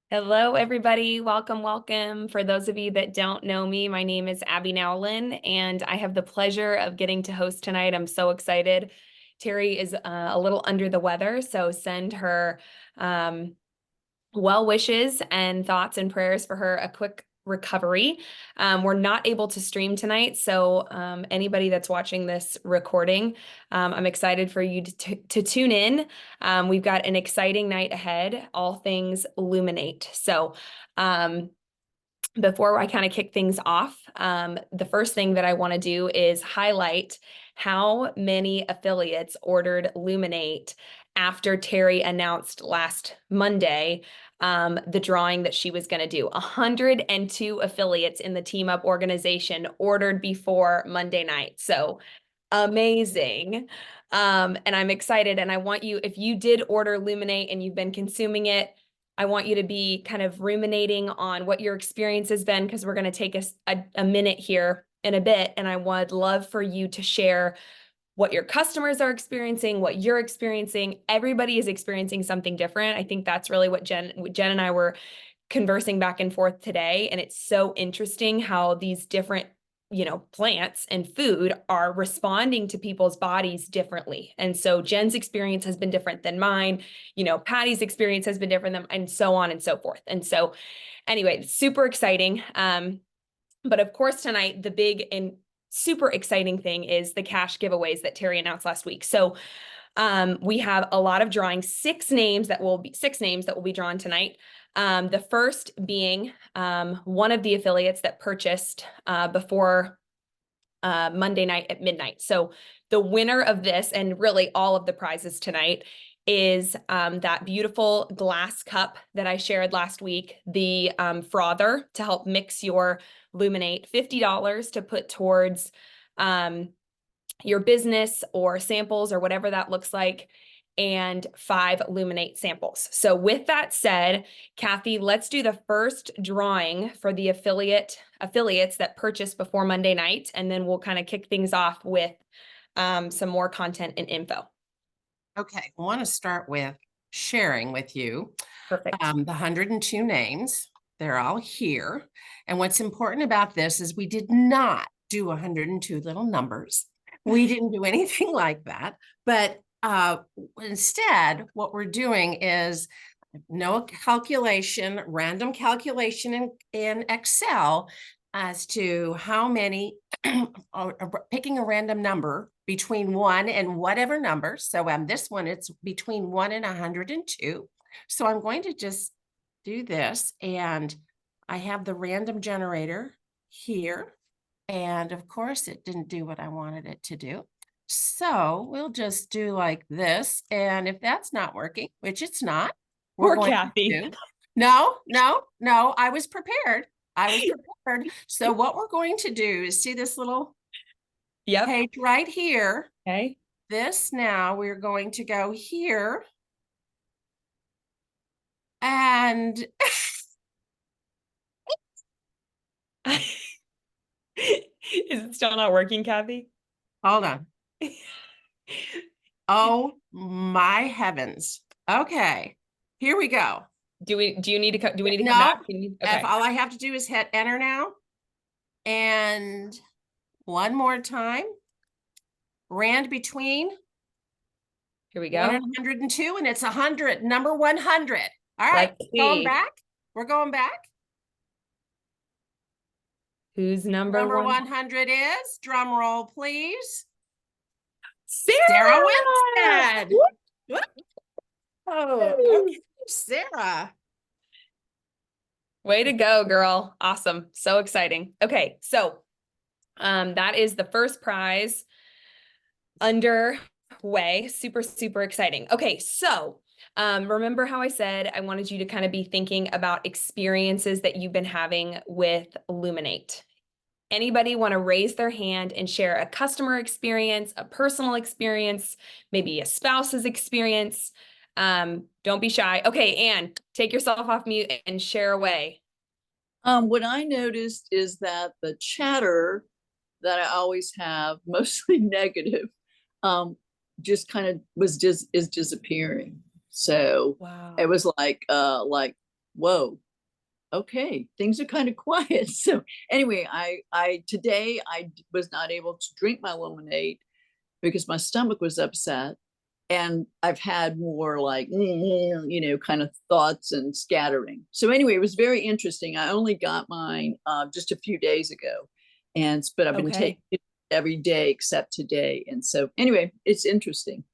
Hello, everybody. Welcome, welcome. For those of you that don't know me, my name is Abby Nowlin, and I have the pleasure of getting to host tonight. I'm so excited. Terry is a little under the weather, so send her well wishes and thoughts and prayers for her a quick recovery. We're not able to stream tonight, so anybody that's watching this recording, I'm excited for you to tune in. We've got an exciting night ahead, all things Luminate. So before I kind of kick things off, the first thing that I want to do is highlight how many affiliates ordered Luminate after Terry announced last Monday the drawing that she was going to do. 102 affiliates in the Team Up organization ordered before Monday night. So amazing. And I'm excited. And I want you, if you did order Luminate and you've been consuming it, I want you to be kind of ruminating on what your experience has been, because we're going to take a minute here in a bit. And I would love for you to share what your customers are experiencing, what you're experiencing. Everybody is experiencing something different. I think that's really what Jen and I were conversing back and forth today. And it's so interesting how these different plants and food are responding to people's bodies differently. And so Jen's experience has been different than mine. Patty's experience has been different than, and so on and so forth. And so anyway, super exciting. But of course, tonight, the big and super exciting thing is the cash giveaways that Terry announced last week. So we have a lot of drawings, six names that will be drawn tonight. The first being one of the affiliates that purchased before Monday night at midnight. So the winner of this, and really all of the prizes tonight, is that beautiful glass cup that I shared last week, the frother to help mix your Luminate, $50 to put towards your business or samples or whatever that looks like, and 5 Luminate samples. So with that said, Kathy, let's do the first drawing for the affiliates that purchased before Monday night, and then we'll kind of kick things off with some more content and info. Okay, I want to start with sharing with you Perfect. the 102 names. They're all here. And what's important about this is we did not do 102 little numbers. We didn't do anything like that. But instead, what we're doing is no calculation, random calculation in Excel as to how many, picking a random number between 1 and whatever number. So this one, it's between 1 and 102. So I'm going to just do this, and I have the random generator here. And of course, it didn't do what I wanted it to do. So we'll just do like this. And if that's not working, which it's not, we're Poor going Kathy. to do. No, I was prepared. So what we're going to do is see this little page right here. Okay. This now we're going to go here. And Is it still not working, Kathy? hold on. Oh my heavens. Okay, here we go. Do you need to come No, back? if Okay. all I have to do is hit enter now. And one more time. Rand between Here we 1 go. and 102, and it's 100, number 100. All right, Let's going see. back. We're going back. Who's number 100 is, drum roll, please. Sarah Winstead. Oh, okay, Sarah. Way to go, girl. Awesome. So exciting. Okay, so that is the first prize underway. Super, super exciting. Okay, so remember how I said I wanted you to kind of be thinking about experiences that you've been having with Luminate. Anybody want to raise their hand and share a customer experience, a personal experience, maybe a spouse's experience? Don't be shy. Okay, Anne, take yourself off mute and share away. What I noticed is that the chatter that I always have, mostly negative, just kind of is disappearing. So Wow. it was like whoa, okay, things are kind of quiet. So anyway, today I was not able to drink my lemonade because my stomach was upset. And I've had more like, kind of thoughts and scattering. So anyway, it was very interesting. I only got mine just a few days ago. But I've been taking it every day except today. And so anyway, it's interesting.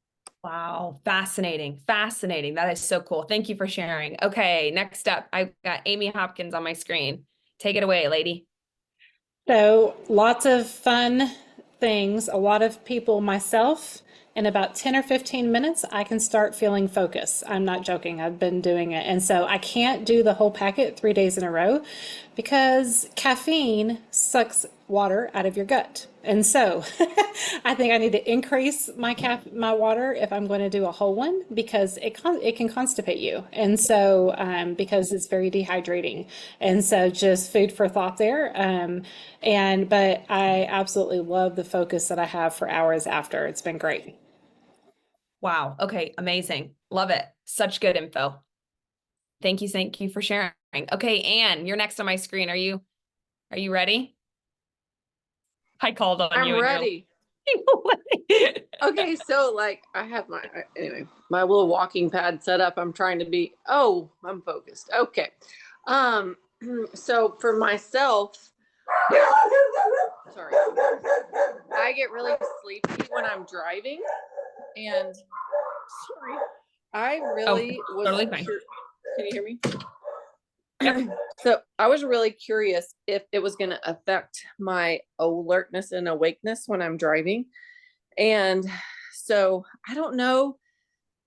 Wow. Fascinating. Fascinating. That is so cool. Thank you for sharing. Okay. Next up, I've got Amy Hopkins on my screen. Take it away, lady. So, lots of fun things. A lot of people, myself, in about 10 or 15 minutes, I can start feeling focus. I'm not joking. I've been doing it. And so I can't do the whole packet 3 days in a row because caffeine sucks water out of your gut. And so I think I need to increase my water if I'm going to do a whole one because it can constipate you. And so because it's very dehydrating. And so just food for thought there. But I absolutely love the focus that I have for hours after. It's been great. Wow. Okay. Amazing. Love it. Such good info. Thank you. Thank you for sharing. Okay. Anne, you're next on my screen. Are you ready? I called on you. I'm ready. Okay, so like I have my little walking pad set up. I'm trying to be, I'm focused. Okay. So for myself, sorry, I get really sleepy when I'm driving, and sorry, I really was totally fine. Can you hear me? Yep. So I was really curious if it was going to affect my alertness and awakeness when I'm driving. And so I don't know.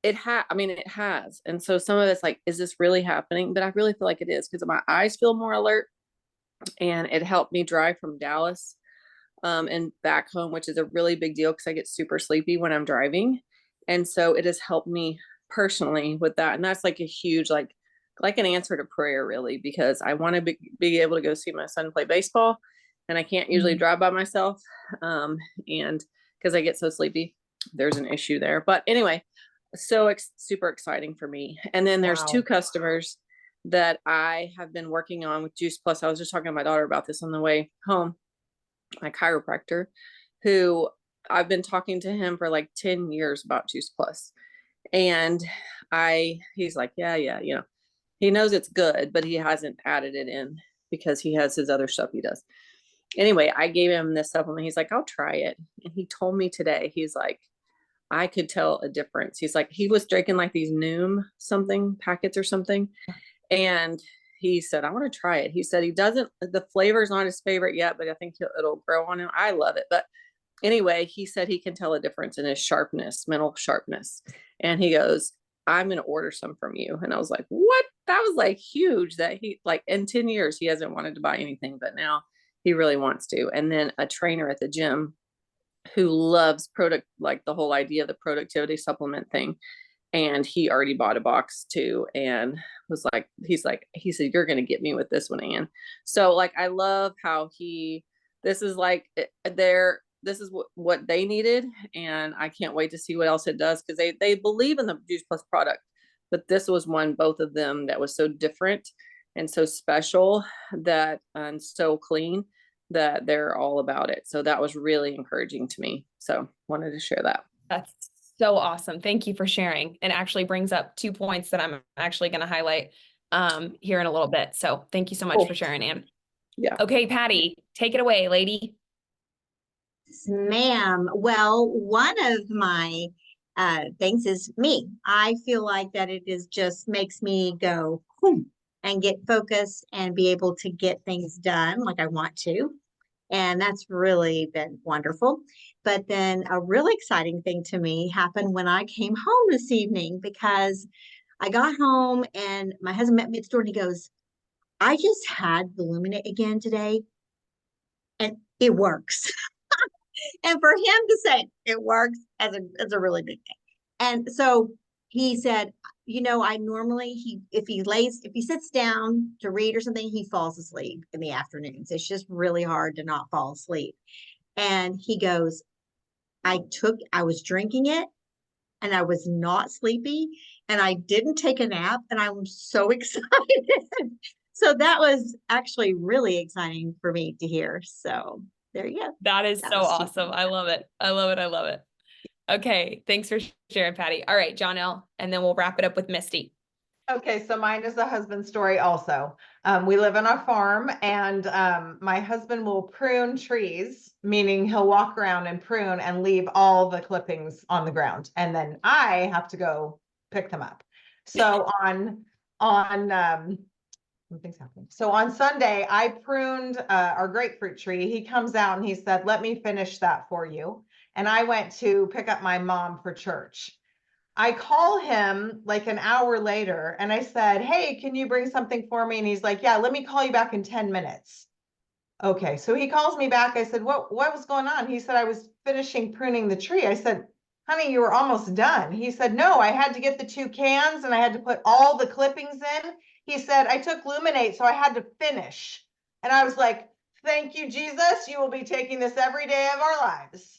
It has. And so some of it's like, is this really happening? But I really feel like it is because my eyes feel more alert, and it helped me drive from Dallas and back home, which is a really big deal because I get super sleepy when I'm driving. And so it has helped me personally with that. And that's like a huge, like an answer to prayer, really, because I want to be able to go see my son play baseball, and I can't usually drive by myself. And because I get so sleepy, there's an issue there. But anyway, so super exciting for me. And then there's two customers that I have been working on with Juice Plus. I was just talking to my daughter about this on the way home. My chiropractor, who I've been talking to him for like 10 years about Juice Plus. And he's like, yeah, he knows it's good, but he hasn't added it in because he has his other stuff he does. Anyway, I gave him this supplement. He's like, I'll try it. And he told me today, he's like, I could tell a difference. He's like, he was drinking like these Noom something packets or something. And he said, I want to try it. He said the flavor is not his favorite yet, but I think it'll grow on him. I love it. But anyway, he said he can tell a difference in his mental sharpness. And he goes, I'm going to order some from you. And I was like, what? That was like huge that he, like, in 10 years, he hasn't wanted to buy anything, but now he really wants to. And then a trainer at the gym who loves like the whole idea of the productivity supplement thing. And he already bought a box too, and was like, he said, you're going to get me with this one, Ann. So like, I love how this is what they needed. And I can't wait to see what else it does. Cause they believe in the Juice Plus product, but this was both of them that was so different and so special and so clean that they're all about it. So that was really encouraging to me. So wanted to share that. That's so awesome. Thank you for sharing. And actually brings up 2 points that I'm actually going to highlight here in a little bit. So thank you so much for sharing, Ann. Yeah. Okay, Patty, take it away, lady. Yes, ma'am. Well, one of my things is me. I feel like that it is just makes me go and get focused and be able to get things done like I want to. And that's really been wonderful. But then a really exciting thing to me happened when I came home this evening, because I got home and my husband met me at the store and he goes, I just had the Luminate again today and it works. And for him to say it works as a really big thing. And so he said, I normally, if he sits down to read or something, he falls asleep in the afternoons. It's just really hard to not fall asleep. And he goes, I was drinking it and I was not sleepy and I didn't take a nap and I'm so excited. So that was actually really exciting for me to hear. So there you go. That is That so was super awesome. fun. I love it. I love it. I love it. Okay. Thanks for sharing, Patty. All right, John L. And then we'll wrap it up with Misty. Okay, so mine is a husband story also. We live on a farm and my husband will prune trees, meaning he'll walk around and prune and leave all the clippings on the ground. And then I have to go pick them up. So something's happening. So on Sunday, I pruned our grapefruit tree. He comes out and he said, let me finish that for you. And I went to pick up my mom for church. I call him like an hour later and I said, hey, can you bring something for me? And he's like, yeah, let me call you back in 10 minutes. Okay, so he calls me back. I said, what was going on? He said, I was finishing pruning the tree. I said, honey, you were almost done. He said, no, I had to get the 2 cans and I had to put all the clippings in. He said, I took Luminate, so I had to finish. And I was like, thank you, Jesus. You will be taking this every day of our lives.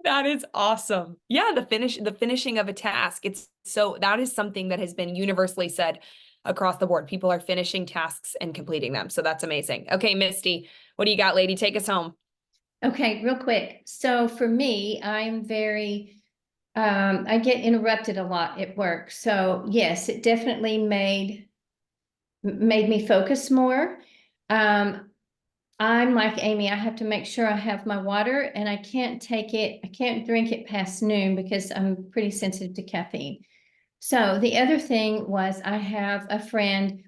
That is awesome. Yeah, the finishing of a task. That is something that has been universally said across the board. People are finishing tasks and completing them. So that's amazing. Okay, Misty, what do you got, lady? Take us home. Okay, real quick. So for me, I'm very, I get interrupted a lot at work. So yes, it definitely made me focus more. I'm like Amy, I have to make sure I have my water and I can't drink it past noon because I'm pretty sensitive to caffeine. So the other thing was I have a friend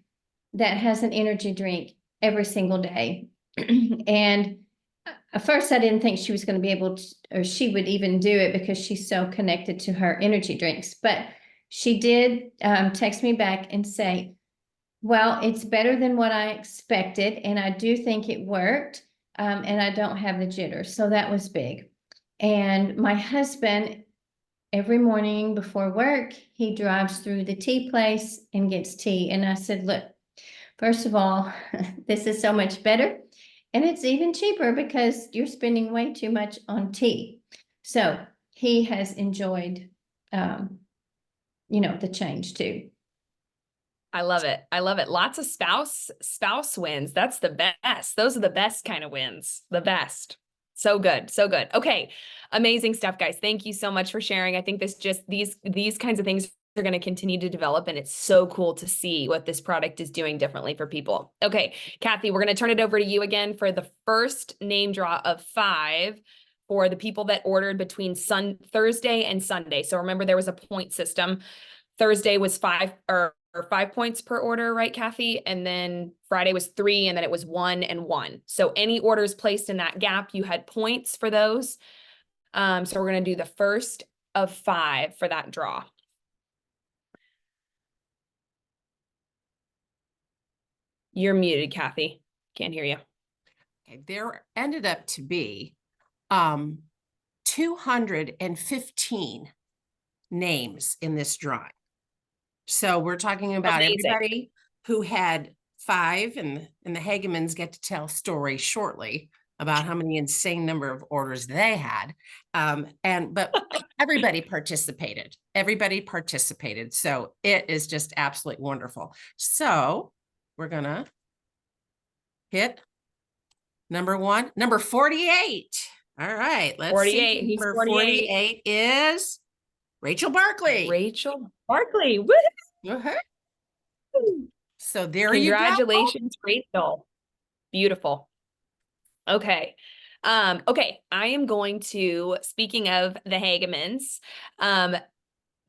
that has an energy drink every single day. And at first I didn't think she was going to be able to, or she would even do it because she's so connected to her energy drinks. But she did text me back and say, well, it's better than what I expected, and I do think it worked, and I don't have the jitters, so that was big. And my husband, every morning before work, he drives through the tea place and gets tea, and I said, look, first of all, this is so much better, and it's even cheaper because you're spending way too much on tea. So he has enjoyed, the change too. I love it. I love it. Lots of spouse wins. That's the best. Those are the best kind of wins. The best. So good. So good. Okay. Amazing stuff, guys. Thank you so much for sharing. I think these kinds of things are going to continue to develop, and it's so cool to see what this product is doing differently for people. Okay, Kathy, we're going to turn it over to you again for the first name draw of 5 for the people that ordered between Thursday and Sunday. So remember, there was a point system. Thursday was 5 points per order, right, Kathy? And then Friday was 3, and then it was 1 and 1. So any orders placed in that gap, you had points for those. So we're going to do the first of 5 for that draw. You're muted, Kathy. Can't hear you. Okay, there ended up to be 215 names in this drawing. So we're talking about Amazing. everybody who had 5, and the Hagemans get to tell stories shortly about how many insane number of orders they had. But everybody participated. Everybody participated. So it is just absolutely wonderful. So we're gonna hit number 48. All right, let's 48. see. He's Number 48. 48 is Rachel Barkley. Rachel Barkley. Woo! Uh-huh. So there you go. Congratulations, Rachel. Beautiful. Okay. Okay. I am going to, speaking of the Hagemans, the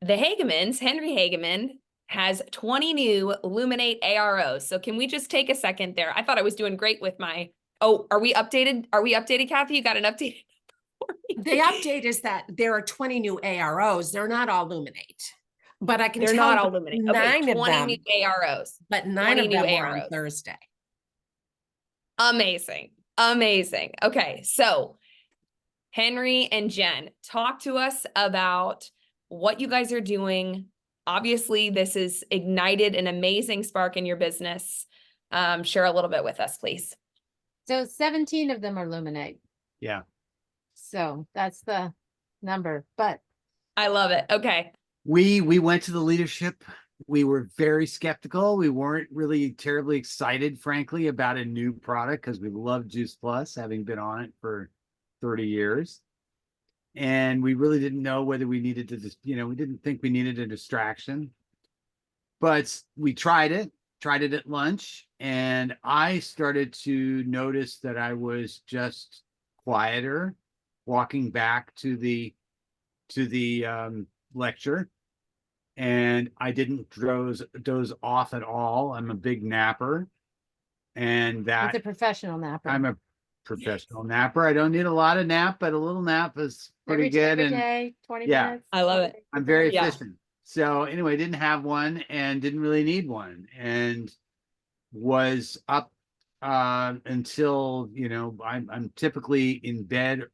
Hagemans, Henry Hageman has 20 new Luminate AROs. So can we just take a second there? I thought I was doing great with my, are we updated? Are we updated, Kathy? You got an update? The update is that there are 20 new AROs. They're not all Luminate, but I can They're tell not you all Luminate. Okay, 9 of 20 them, new AROs. but 9 20 of new them were on AROs. Thursday. Amazing. Amazing. Okay. So Henry and Jen, talk to us about what you guys are doing. Obviously, this has ignited an amazing spark in your business. Share a little bit with us, please. So 17 of them are Luminate. Yeah. So that's the number, but I love it. Okay. We went to the leadership. We were very skeptical. We weren't really terribly excited, frankly, about a new product because we love Juice Plus, having been on it for 30 years. And we really didn't know whether we needed to just, we didn't think we needed a distraction. But we tried it at lunch, and I started to notice that I was just quieter walking back to the lecture, and I didn't doze off at all. I'm a big napper, and it's a professional napper. I'm a professional napper. I don't need a lot of nap, but a little nap is pretty good. Every And day, 20 yeah, minutes. I love it. I'm very Yeah. efficient. So anyway, didn't have one and didn't really need one, and was up until I'm typically in bed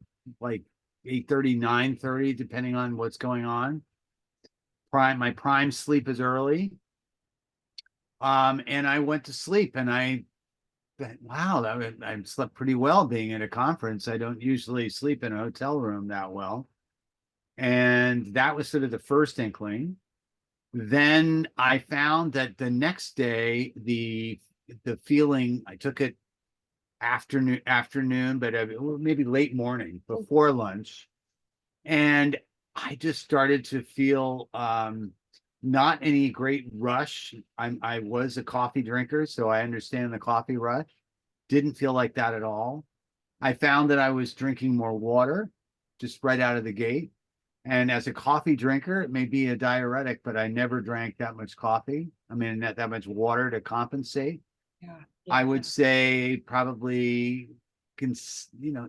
like 8:30, 9:30, depending on what's going on. My prime sleep is early. And I went to sleep, and I thought, wow, I slept pretty well being at a conference. I don't usually sleep in a hotel room that well. And that was sort of the first inkling. Then I found that the next day, the feeling, I took it afternoon, but maybe late morning before lunch. And I just started to feel not any great rush. I was a coffee drinker, so I understand the coffee rush. Didn't feel like that at all. I found that I was drinking more water just right out of the gate. And as a coffee drinker, it may be a diuretic, but I never drank that much coffee. I mean, not that much water to compensate. Yeah. I would say probably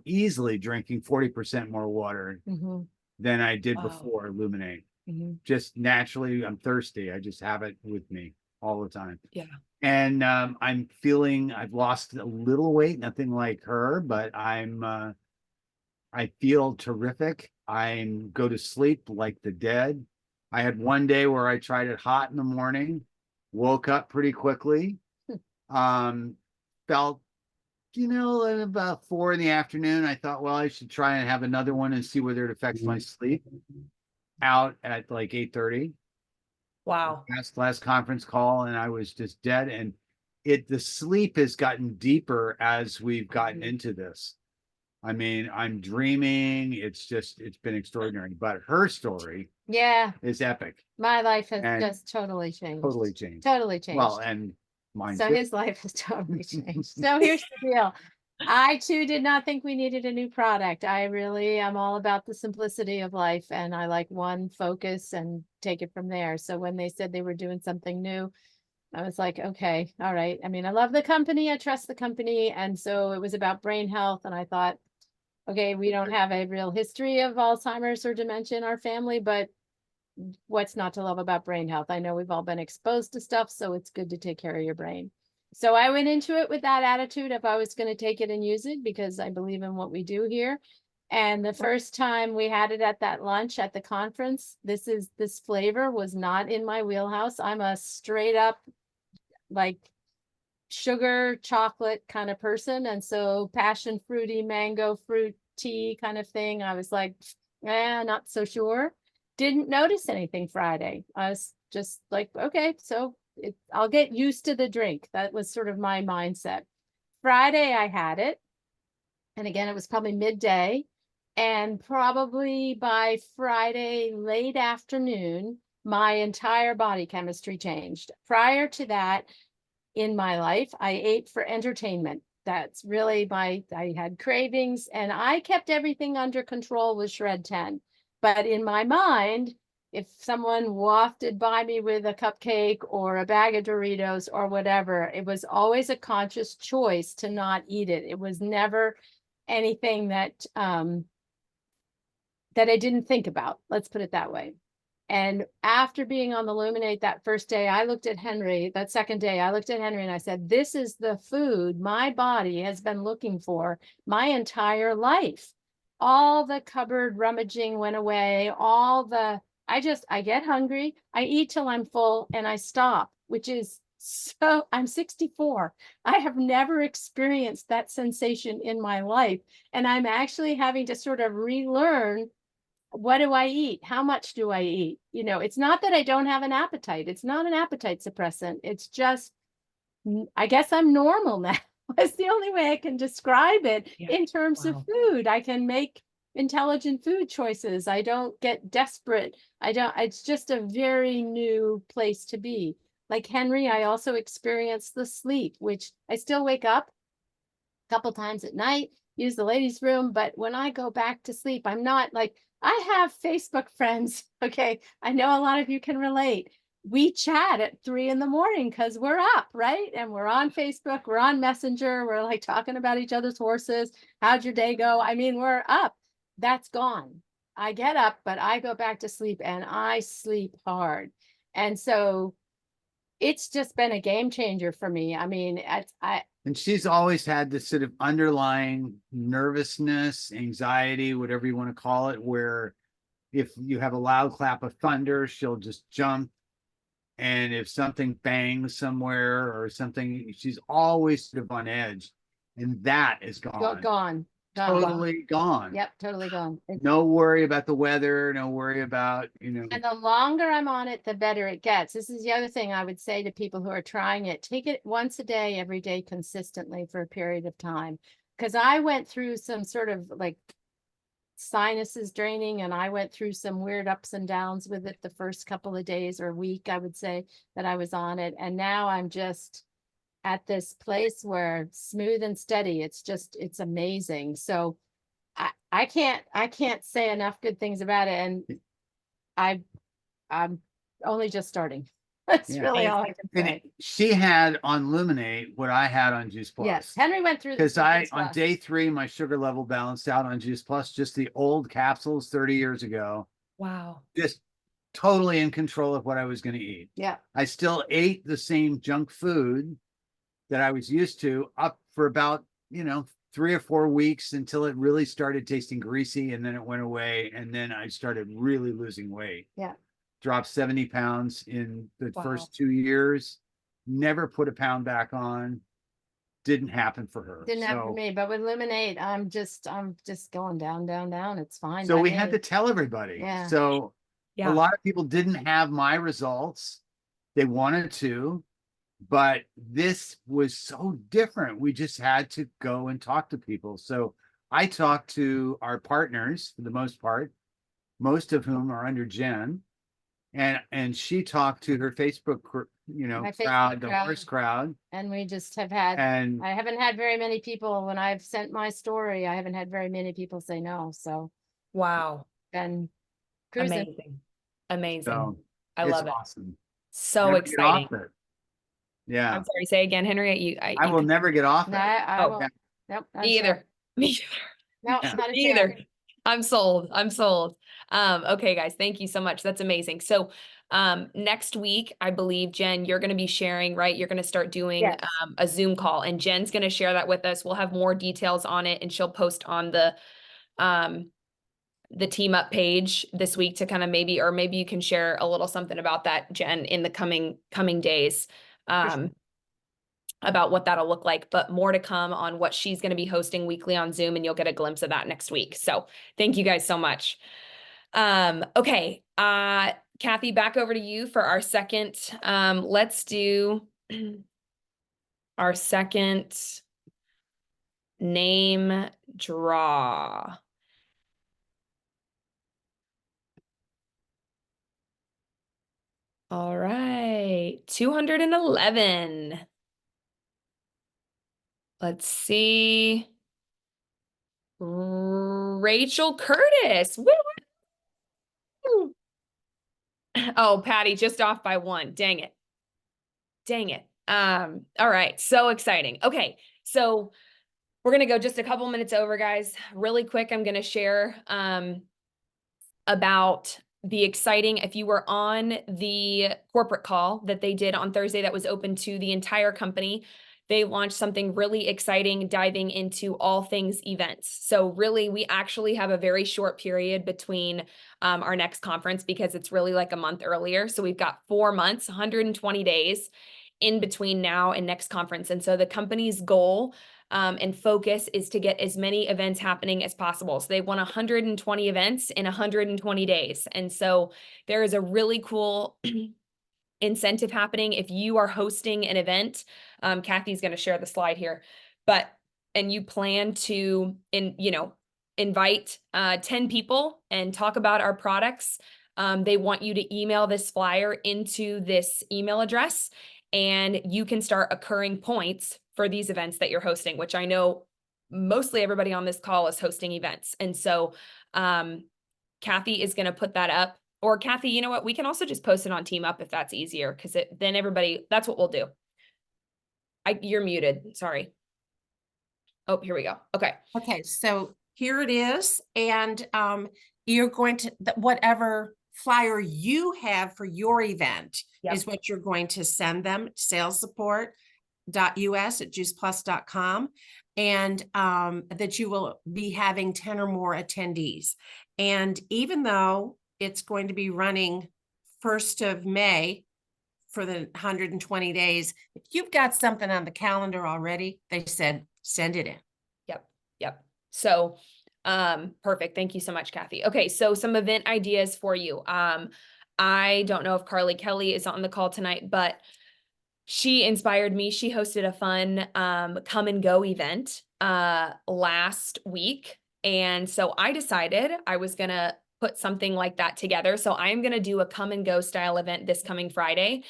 easily drinking 40% more water Mhm, than I did Wow. before Luminate. mhm. Just naturally, I'm thirsty. I just have it with me all the time. Yeah. And I'm feeling I've lost a little weight, nothing like her, but I feel terrific. I go to sleep like the dead. I had one day where I tried it hot in the morning, woke up pretty quickly, felt, at about 4 in the afternoon, I thought, well, I should try and have another one and see whether it affects my sleep. Out at like 8:30. Wow. Last conference call, and I was just dead. And the sleep has gotten deeper as we've gotten into this. I mean, I'm dreaming. It's been extraordinary. But her story Yeah, is epic. my life has And just totally changed. Totally changed. Totally changed. Well, and mine So too. his life has totally changed. So here's the deal. I too did not think we needed a new product. I really am all about the simplicity of life, and I like one focus and take it from there. So when they said they were doing something new, I was like, okay, all right. I mean, I love the company, I trust the company. And so it was about brain health. And I thought, okay, we don't have a real history of Alzheimer's or dementia in our family, but what's not to love about brain health? I know we've all been exposed to stuff, so it's good to take care of your brain. So I went into it with that attitude if I was going to take it and use it, because I believe in what we do here. And the first time we had it at that lunch at the conference, this flavor was not in my wheelhouse. I'm a straight up like sugar chocolate kind of person. And so passion fruity mango fruit tea kind of thing, I was like, not so sure. Didn't notice anything Friday. I was just like, okay, so I'll get used to the drink. That was sort of my mindset. Friday I had it. And again, it was probably midday. And probably by Friday, late afternoon, my entire body chemistry changed. Prior to that, in my life, I ate for entertainment. That's really I had cravings, and I kept everything under control with Shred 10. But in my mind, if someone wafted by me with a cupcake or a bag of Doritos or whatever, it was always a conscious choice to not eat it. It was never anything that I didn't think about. Let's put it that way. And after being on the Luminate that first day, I looked at Henry, that second day, I looked at Henry and I said, this is the food my body has been looking for my entire life. All the cupboard rummaging went away. I get hungry, I eat till I'm full and I stop, which is so, I'm 64. I have never experienced that sensation in my life. And I'm actually having to sort of relearn what do I eat? How much do I eat? You know, it's not that I don't have an appetite. It's not an appetite suppressant. It's just, I guess I'm normal now. That's the only way I can describe it Yeah. in terms of Wow. food. I can make intelligent food choices. I don't get desperate. I don't, it's just a very new place to be. Like Henry, I also experience the sleep, which I still wake up a couple times at night, use the ladies' room. But when I go back to sleep, I'm not like, I have Facebook friends. Okay. I know a lot of you can relate. We chat at 3 a.m. because we're up, right? And we're on Facebook, we're on Messenger, we're like talking about each other's horses. How'd your day go? I mean, we're up. That's gone. I get up, but I go back to sleep and I sleep hard. And so it's just been a game changer for me. I mean, And she's always had this sort of underlying nervousness, anxiety, whatever you want to call it, where if you have a loud clap of thunder, she'll just jump. And if something bangs somewhere or something, she's always sort of on edge. And that is gone. gone. Totally gone. Yep, totally gone. No worry about the weather, no worry about, And the longer I'm on it, the better it gets. This is the other thing I would say to people who are trying it. Take it once a day, every day, consistently for a period of time. Because I went through some sort of like sinuses draining, and I went through some weird ups and downs with it the first couple of days or week, I would say, that I was on it. And now I'm just at this place where smooth and steady. It's just, it's amazing. So I can't say enough good things about it. And I'm only just starting. That's Yeah. really all I can And say. she had on Luminate what I had on Juice Plus. Yes, Henry went through Because this on day 3, my sugar level balanced out on Juice Plus, just the old capsules 30 years ago. Wow. Just totally in control of what I was going to eat. Yeah. I still ate the same junk food that I was used to up for about, 3 or 4 weeks until it really started tasting greasy, and then it went away. And then I started really losing weight. Yeah. Dropped 70 pounds in the Wow. first 2 years, never put a pound back on. Didn't happen for her. Didn't happen for me, but with Luminate, I'm just going down, down, down. It's fine. So by we me. had to tell everybody. Yeah. So Yeah. a lot of people didn't have my results. They wanted to, but this was so different. We just had to go and talk to people. So I talked to our partners for the most part, most of whom are under Jen. And she talked to her Facebook, My Facebook crowd, the crowd. horse crowd. And we just have had, And I haven't had very many people when I've sent my story. I haven't had very many people say no. So Wow. been cruising. Amazing. Amazing. so I it's love it. awesome. So Never get off exciting. it. Yeah. I'm sorry, say again, Henry. I will never get off it. No, I Oh, won't. Nope. not Me a either. chance. Me either. No, Yeah. not a Me chance. either. I'm sold. I'm sold. Okay, guys, thank you so much. That's amazing. So next week, I believe, Jen, you're going to be sharing, right? You're going to start doing Yes. a Zoom call, and Jen's going to share that with us. We'll have more details on it, and she'll post on the team up page this week to kind of maybe you can share a little something about that, Jen, in the coming days. About what that'll look like, but more to come on what she's going to be hosting weekly on Zoom, and you'll get a glimpse of that next week. So thank you guys so much. Okay. Kathy, back over to you for our second. Let's do our second name draw. All right. 211. Let's see. Rachel Curtis. Woo! Oh, Patty, just off by 1. Dang it. Dang it. All right. So exciting. Okay. So we're going to go just a couple minutes over, guys. Really quick, I'm going to share about the exciting, if you were on the corporate call that they did on Thursday that was open to the entire company, they launched something really exciting, diving into all things events. So really, we actually have a very short period between our next conference, because it's really like a month earlier. So we've got 4 months, 120 days in between now and next conference. And so the company's goal and focus is to get as many events happening as possible. So they want 120 events in 120 days. And so there is a really cool incentive happening if you are hosting an event. Kathy's going to share the slide here, and you plan to invite 10 people and talk about our products. They want you to email this flyer into this email address, and you can start accruing points for these events that you're hosting, which I know mostly everybody on this call is hosting events. And so Kathy is going to put that up. Or Kathy, you know what? We can also just post it on Team Up if that's easier, because then everybody, that's what we'll do. You're muted. Sorry. Oh, here we go. Okay. Okay, so here it is. And you're going to, whatever flyer you have for your event Yep. is what you're going to send them, salessupport.us@juiceplus.com, and that you will be having 10 or more attendees. And even though it's going to be running 1st of May for the 120 days, if you've got something on the calendar already, they said, send it in. Yep. So, perfect. Thank you so much, Kathy. Okay. So some event ideas for you. I don't know if Carly Kelly is on the call tonight, but she inspired me. She hosted a fun, come and go event, last week. And so I decided I was going to put something like that together. So I am going to do a come and go style event this coming Friday.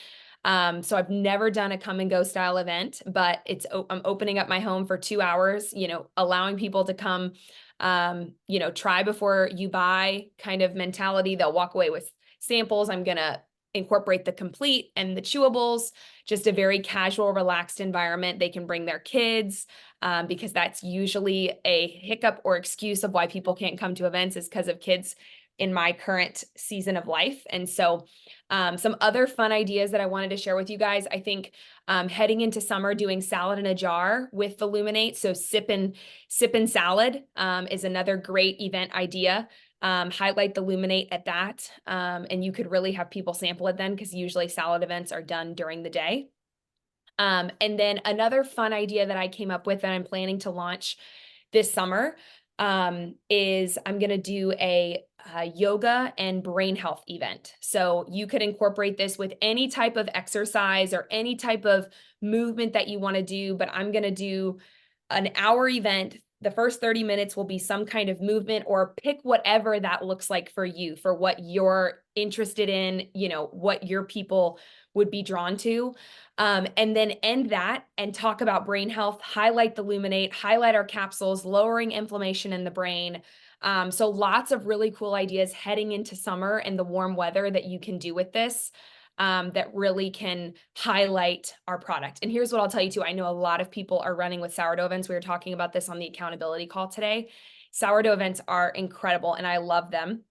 So I've never done a come and go style event, but I'm opening up my home for 2 hours, allowing people to come, try before you buy kind of mentality. They'll walk away with samples. I'm going to incorporate the complete and the chewables, just a very casual, relaxed environment. They can bring their kids, because that's usually a hiccup or excuse of why people can't come to events, is because of kids in my current season of life. And so some other fun ideas that I wanted to share with you guys. I think heading into summer, doing salad in a jar with the Luminate. So sippin' salad is another great event idea. Highlight the Luminate at that. And you could really have people sample it then, because usually salad events are done during the day. And then another fun idea that I came up with that I'm planning to launch this summer is I'm going to do a yoga and brain health event. So you could incorporate this with any type of exercise or any type of movement that you want to do, but I'm going to do an hour event. The first 30 minutes will be some kind of movement, or pick whatever that looks like for you, for what you're interested in, what your people would be drawn to. And then end that and talk about brain health, highlight the Luminate, highlight our capsules, lowering inflammation in the brain. So lots of really cool ideas heading into summer and the warm weather that you can do with this. That really can highlight our product. And here's what I'll tell you too. I know a lot of people are running with sourdough events. We were talking about this on the accountability call today. Sourdough events are incredible and I love them.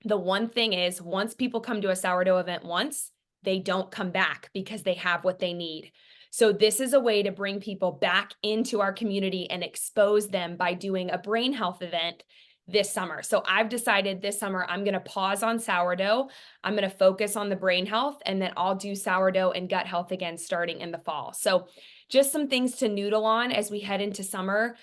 The one thing is, once people come to a sourdough event once, they don't come back because they have what they need. So this is a way to bring people back into our community and expose them by doing a brain health event this summer. So I've decided this summer, I'm going to pause on sourdough. I'm going to focus on the brain health, and then I'll do sourdough and gut health again starting in the fall. So just some things to noodle on as we head into summer,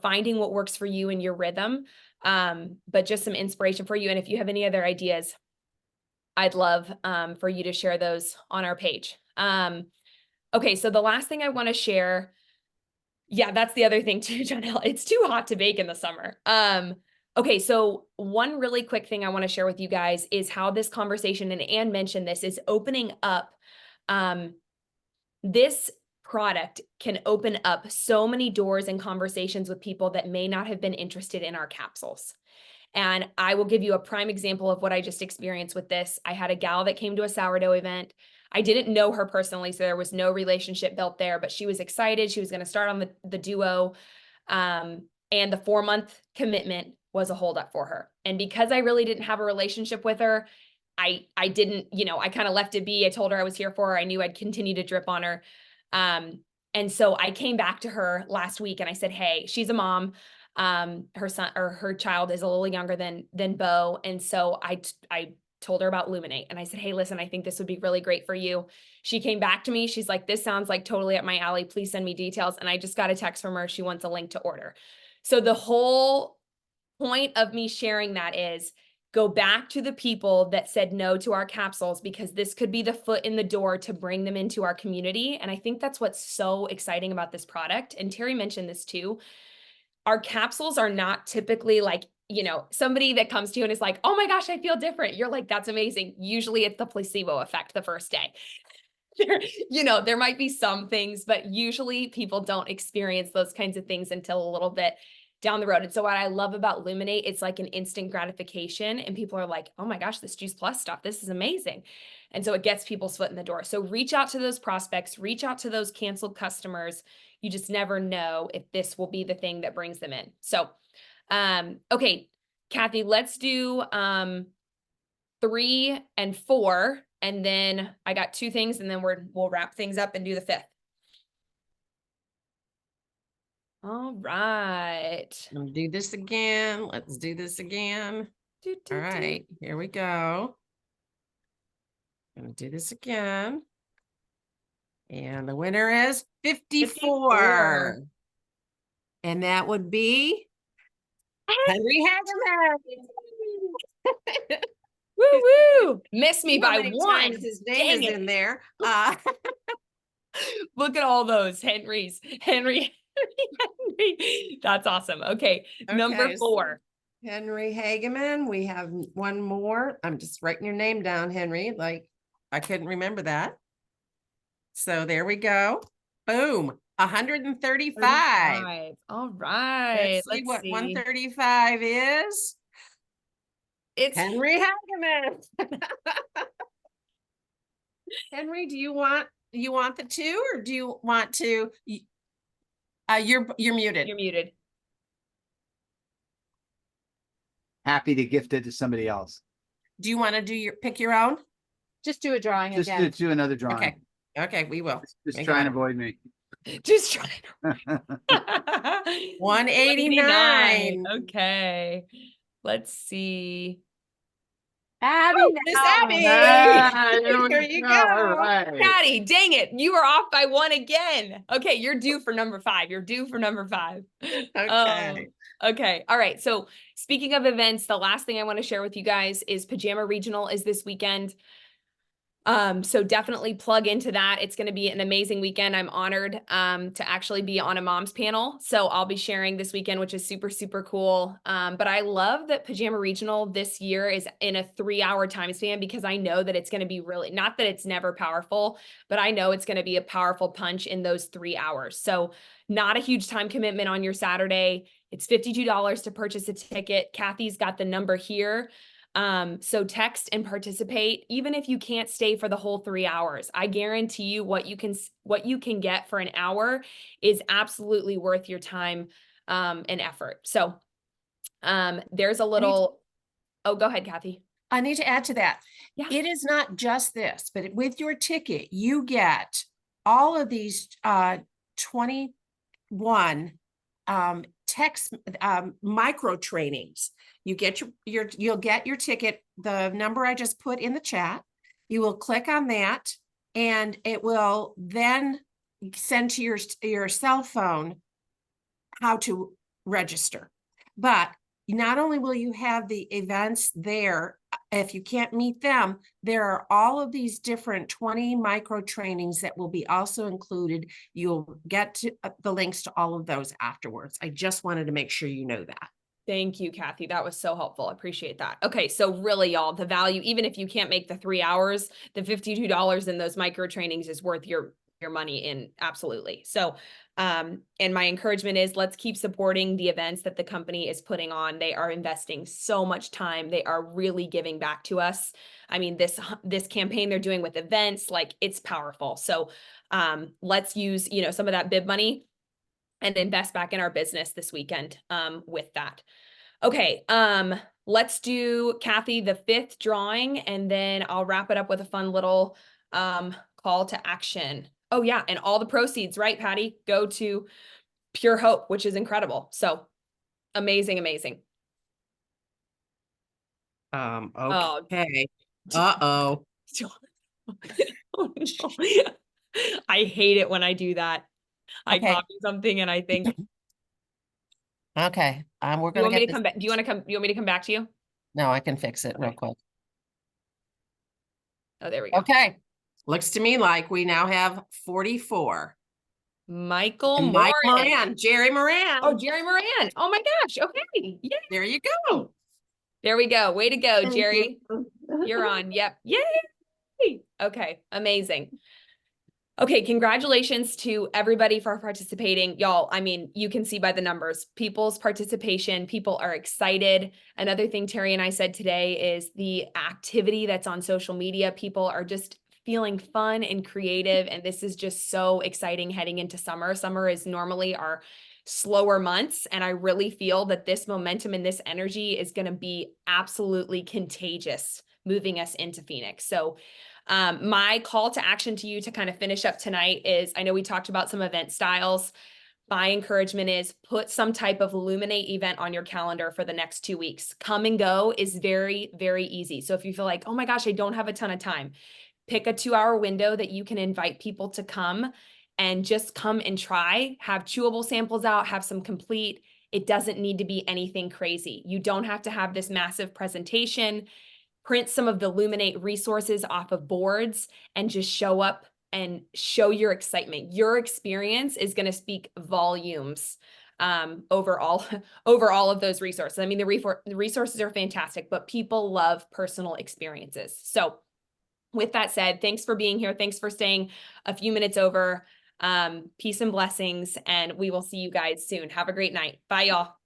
finding what works for you and your rhythm. But just some inspiration for you. And if you have any other ideas, I'd love for you to share those on our page. Okay, so the last thing I want to share, yeah, that's the other thing too, Janelle. It's too hot to bake in the summer. Okay, so one really quick thing I want to share with you guys is how this conversation, and Anne mentioned this, is opening up. This product can open up so many doors and conversations with people that may not have been interested in our capsules. And I will give you a prime example of what I just experienced with this. I had a gal that came to a sourdough event. I didn't know her personally, so there was no relationship built there, but she was excited. She was going to start on the duo. And the 4-month commitment was a holdup for her. And because I really didn't have a relationship with her, I didn't, I kind of left it be. I told her I was here for her. I knew I'd continue to drip on her. And so I came back to her last week and I said, hey, she's a mom. Her son or her child is a little younger than Bo. And so I told her about Luminate. And I said, hey, listen, I think this would be really great for you. She came back to me. She's like, this sounds like totally up my alley. Please send me details. And I just got a text from her. She wants a link to order. So the whole point of me sharing that is go back to the people that said no to our capsules, because this could be the foot in the door to bring them into our community. And I think that's what's so exciting about this product. And Terry mentioned this too. Our capsules are not typically like, you know, somebody that comes to you and is like, oh my gosh, I feel different. You're like, that's amazing. Usually it's the placebo effect the first day. You know, there might be some things, but usually people don't experience those kinds of things until a little bit down the road. And so what I love about Luminate, it's like an instant gratification, and people are like, oh my gosh, this Juice Plus stuff, this is amazing. And so it gets people's foot in the door. So reach out to those prospects, reach out to those canceled customers. You just never know if this will be the thing that brings them in. So, okay, Kathy, let's do 3 and 4, and then I got 2 things, and then we'll wrap things up and do the 5th. All right. Let's do this again. Let's do this again. All right, here we go. Gonna do this again. And the winner is 54. And that would be Henry Hagerman. Woo woo! Missed me by Many 1. times his name Dang is it. in there. Look at all those Henry. That's awesome. Okay, number Okay, 4. Henry Hageman. We have one more. I'm just writing your name down, Henry. Like I couldn't remember that. So there we go. Boom. 135. All right. Let's see what see. 135 is. It's Henry Hageman. Henry, do you want the 2, or do you want to? You're muted. You're muted. Happy to gift it to somebody else. Do you want to pick your own? Just do a drawing Just again. do another drawing. Okay. Okay, we will. Just We try and got it. avoid me. Just trying. 189. Okay. Let's see. Abby, Miss now. Abby. Here you All go. right. Patty, dang it. You were off by 1 again. Okay, you're due for number 5. You're due for number 5. Okay. Okay. All right. So speaking of events, the last thing I want to share with you guys is Pajama Regional is this weekend. So definitely plug into that. It's going to be an amazing weekend. I'm honored to actually be on a mom's panel. So I'll be sharing this weekend, which is super, super cool. But I love that Pajama Regional this year is in a 3-hour time span, because I know that it's going to be really, not that it's never powerful, but I know it's going to be a powerful punch in those 3 hours. So not a huge time commitment on your Saturday. It's $52 to purchase a ticket. Kathy's got the number here. So text and participate, even if you can't stay for the whole 3 hours. I guarantee you what you can get for an hour is absolutely worth your time, and effort. So, there's a little, oh, go ahead, Kathy. I need to add to that. Yeah. It is not just this, but with your ticket, you get all of these 21 text micro trainings. You get you'll get your ticket, the number I just put in the chat. You will click on that, and it will then send to your cell phone how to register. But not only will you have the events there, if you can't meet them, there are all of these different 20 micro trainings that will be also included. You'll get to the links to all of those afterwards. I just wanted to make sure you know that. Thank you, Kathy. That was so helpful. I appreciate that. Okay. So really, y'all, the value, even if you can't make the 3 hours, the $52 in those micro trainings is worth your money in. Absolutely. So, and my encouragement is, let's keep supporting the events that the company is putting on. They are investing so much time. They are really giving back to us. I mean, this campaign they're doing with events, like, it's powerful. So, let's use, some of that bib money and invest back in our business this weekend, with that. Okay. Let's do, Kathy, the 5th drawing, and then I'll wrap it up with a fun little, call to action. Oh yeah. And all the proceeds, right, Patty, go to Pure Hope, which is incredible. So amazing, amazing. Okay. Uh-oh. Oh, no. I hate it when I do that. I Okay. copy something and I think, Okay, we're you gonna want me get to this. come back? Do you want to come? You want me to come back to you? No, I can fix it real Okay. quick. Oh, there we go. Okay, looks to me like we now have 44. Michael And Mike Moran. Moran, Jerry Moran. Oh, Jerry Moran. Oh my gosh. Okay. Yeah. There you go. There we go. Way to go, Thank Jerry. you. You're on. Yep. Yay. Okay. Amazing. Okay, congratulations to everybody for participating. Y'all, I mean, you can see by the numbers, people's participation, people are excited. Another thing Terry and I said today is the activity that's on social media. People are just feeling fun and creative, and this is just so exciting heading into summer. Summer is normally our slower months, and I really feel that this momentum and this energy is going to be absolutely contagious moving us into Phoenix. So my call to action to you to kind of finish up tonight is, I know we talked about some event styles. My encouragement is put some type of Luminate event on your calendar for the next 2 weeks. Come and go is very, very easy. So if you feel like, oh my gosh, I don't have a ton of time, pick a 2-hour window that you can invite people to come and just come and try, have chewable samples out, have some complete. It doesn't need to be anything crazy. You don't have to have this massive presentation. Print some of the Luminate resources off of boards and just show up and show your excitement. Your experience is going to speak volumes over all of those resources. I mean, the resources are fantastic, but people love personal experiences. So with that said, thanks for being here. Thanks for staying a few minutes over. Peace and blessings, and we will see you guys soon. Have a great night. Bye, y'all.